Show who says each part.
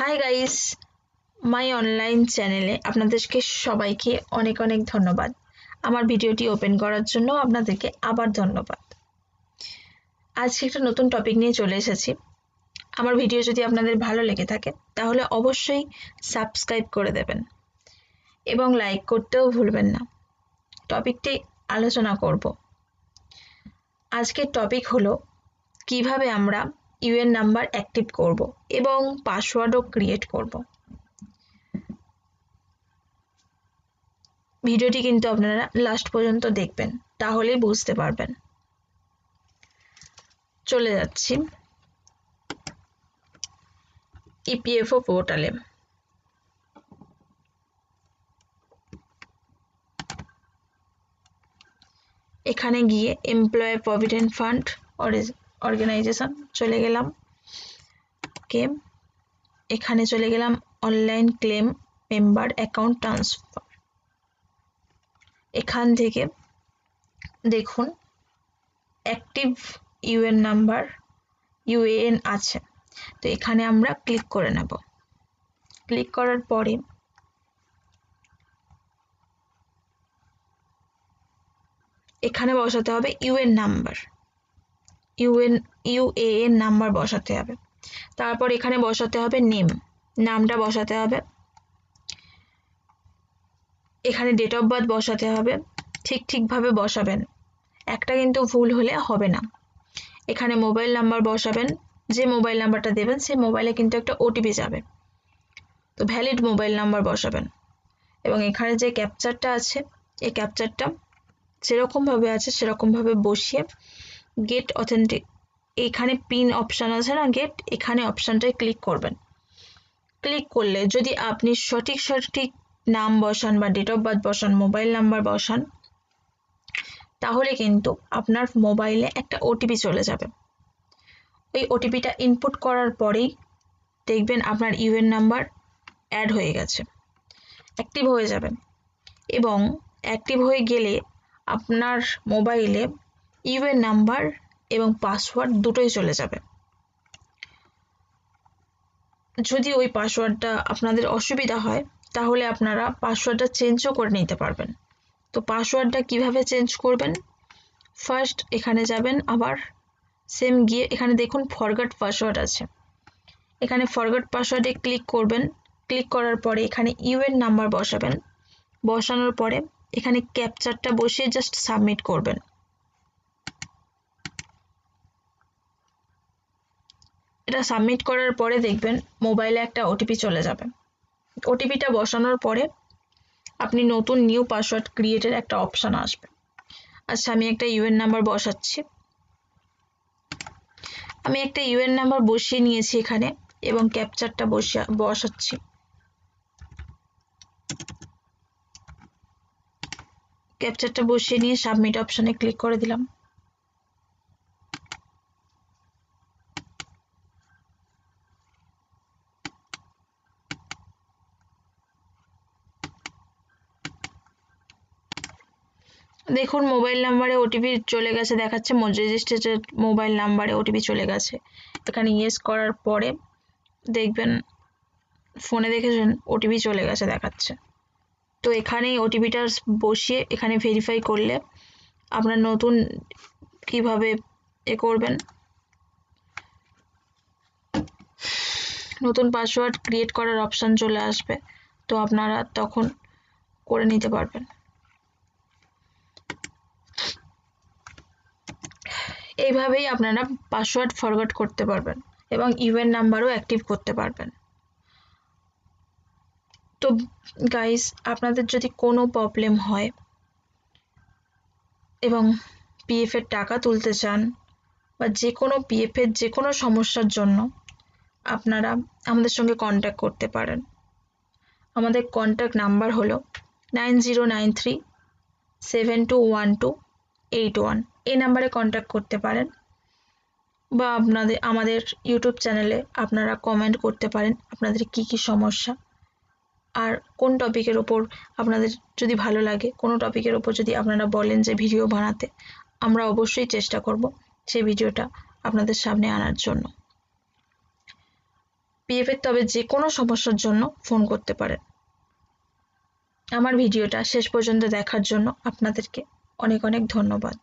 Speaker 1: Hi guys, মাই online চ্যানেলে আপনাদেরকে সবাইকে অনেক অনেক ধন্যবাদ। আমার ভিডিওটি ওপেন করার জন্য আপনাদেরকে আবার ধন্যবাদ। আজকে একটা নতুন টপিক নিয়ে চলে এসেছি। আমার ভিডিও যদি আপনাদের ভালো লেগে থাকে তাহলে অবশ্যই সাবস্ক্রাইব করে দেবেন এবং লাইক করতেও ভুলবেন না। টপিকটি আলোচনা করব। আজকের টপিক হলো কিভাবে আমরা ইউএন নাম্বার অ্যাক্টিভ করব এবং পাসওয়ার্ডও ক্রিয়েট করব। ভিডিওটি কিন্তু আপনারা লাস্ট পর্যন্ত দেখবেন, তাহলেই বুঝতে পারবেন। চলে যাচ্ছি ইপিএফও পোর্টালে। এখানে গিয়ে এমপ্লয় প্রভিডেন্ট ফান্ড অর্গানাইজেশন চলে গেলাম। ওকে, এখানে চলে গেলাম online claim member account transfer. এখান থেকে দেখুন অ্যাক্টিভ ইউএন নাম্বার ইউএএন আছে, তো এখানে আমরা ক্লিক করে নেব। ক্লিক করার পরে এখানে বসাতে হবে ইউএন নাম্বার, ইউএএন নাম্বার বসাতে হবে। তারপর এখানে বসাতে হবে নামটা বসাতে হবে। এখানে ডেট অফ বার্থ বসাতে হবে, ঠিকভাবে বসাবেন, একটা কিন্তু ভুল হলে হবে না। এখানে মোবাইল নাম্বার বসাবেন, যে মোবাইল নাম্বারটা দেবেন সেই মোবাইলে কিন্তু একটা ওটিপি যাবে, তো ভ্যালিড মোবাইল নাম্বার বসাবেন। এবং এখানে যে ক্যাপচারটা আছে এই ক্যাপচারটা যেরকমভাবে আছে সেরকমভাবে বসিয়ে গেট অথেন্টিক, এইখানে পিন অপশান আছে না গেট, এখানে অপশানটায় ক্লিক করবেন। ক্লিক করলে যদি আপনি সঠিক নাম বসান বা ডেট অফ বার্থ বসান, মোবাইল নাম্বার বসান, তাহলে কিন্তু আপনার মোবাইলে একটা ওটিপি চলে যাবে। ওই ওটিপিটা ইনপুট করার পরেই দেখবেন আপনার ইউএন নাম্বার অ্যাড হয়ে গেছে, অ্যাক্টিভ হয়ে যাবে। এবং অ্যাক্টিভ হয়ে গেলে আপনার মোবাইলে ইউএন নাম্বার এবং পাসওয়ার্ড দুটোই চলে যাবে। যদি ওই পাসওয়ার্ডটা আপনাদের অসুবিধা হয় তাহলে আপনারা পাসওয়ার্ডটা চেঞ্জও করে নিতে পারবেন। তো পাসওয়ার্ডটা কিভাবে চেঞ্জ করবেন, ফার্স্ট এখানে যাবেন, আবার সেম গিয়ে এখানে দেখুন ফরগট পাসওয়ার্ড আছে, এখানে ফরগট পাসওয়ার্ডে ক্লিক করবেন। ক্লিক করার পরে এখানে ইউএন নাম্বার বসাবেন, বসানোর পরে এখানে ক্যাপচারটা বসিয়ে জাস্ট সাবমিট করবেন। এটা সাবমিট করার পরে দেখবেন মোবাইলে একটা ওটিপি চলে যাবে। ওটিপিটা বসানোর পরে আপনি নতুন নিউ পাসওয়ার্ড ক্রিয়েটের একটা অপশান আসবে। আচ্ছা, আমি একটা ইউএন নাম্বার বসাচ্ছি। আমি একটা ইউএন নাম্বার বসিয়ে নিয়েছি এখানে এবং ক্যাপচারটা বসাচ্ছি। ক্যাপচারটা বসিয়ে নিয়ে সাবমিট অপশানে ক্লিক করে দিলাম। দেখুন মোবাইল নাম্বারে ওটিপি চলে গেছে দেখাচ্ছে, রেজিস্ট্রেটেড মোবাইল নাম্বারে ওটিপি চলে গেছে। এখানে ইয়েস করার পরে দেখবেন ফোনে দেখেছেন ওটিপি চলে গেছে দেখাচ্ছে। তো এখানেই ওটিপিটা বসিয়ে এখানে ভেরিফাই করলে আপনার নতুন কিভাবে করবেন, নতুন পাসওয়ার্ড ক্রিয়েট করার অপশান চলে আসবে, তো আপনারা তখন করে নিতে পারবেন। এইভাবেই আপনারা পাসওয়ার্ড ফরগট করতে পারবেন এবং ইউএন নাম্বারও অ্যাক্টিভ করতে পারবেন। তো গাইস, আপনাদের যদি কোনো প্রবলেম হয় এবং পিএফ এর টাকা তুলতে চান বা যে কোনো পিএফ এর যে কোনো সমস্যার জন্য আপনারা আমাদের সঙ্গে কন্ট্যাক্ট করতে পারেন। আমাদের কন্ট্যাক্ট নাম্বার হলো 9093721281। এই নাম্বারে কন্ট্যাক্ট করতে পারেন বা আমাদের ইউটিউব চ্যানেলে আপনারা কমেন্ট করতে পারেন আপনাদের কি সমস্যা, আর কোন টপিকের ওপর আপনাদের যদি ভালো লাগে, কোনো টপিকের ওপর যদি আপনারা বলেন যে ভিডিও বানাতে, আমরা অবশ্যই চেষ্টা করব সেই ভিডিওটা আপনাদের সামনে আনার জন্য। পিএফের তবে যে কোনো সমস্যার জন্য ফোন করতে পারেন। আমার ভিডিওটা শেষ পর্যন্ত দেখার জন্য আপনাদেরকে অনেক অনেক ধন্যবাদ।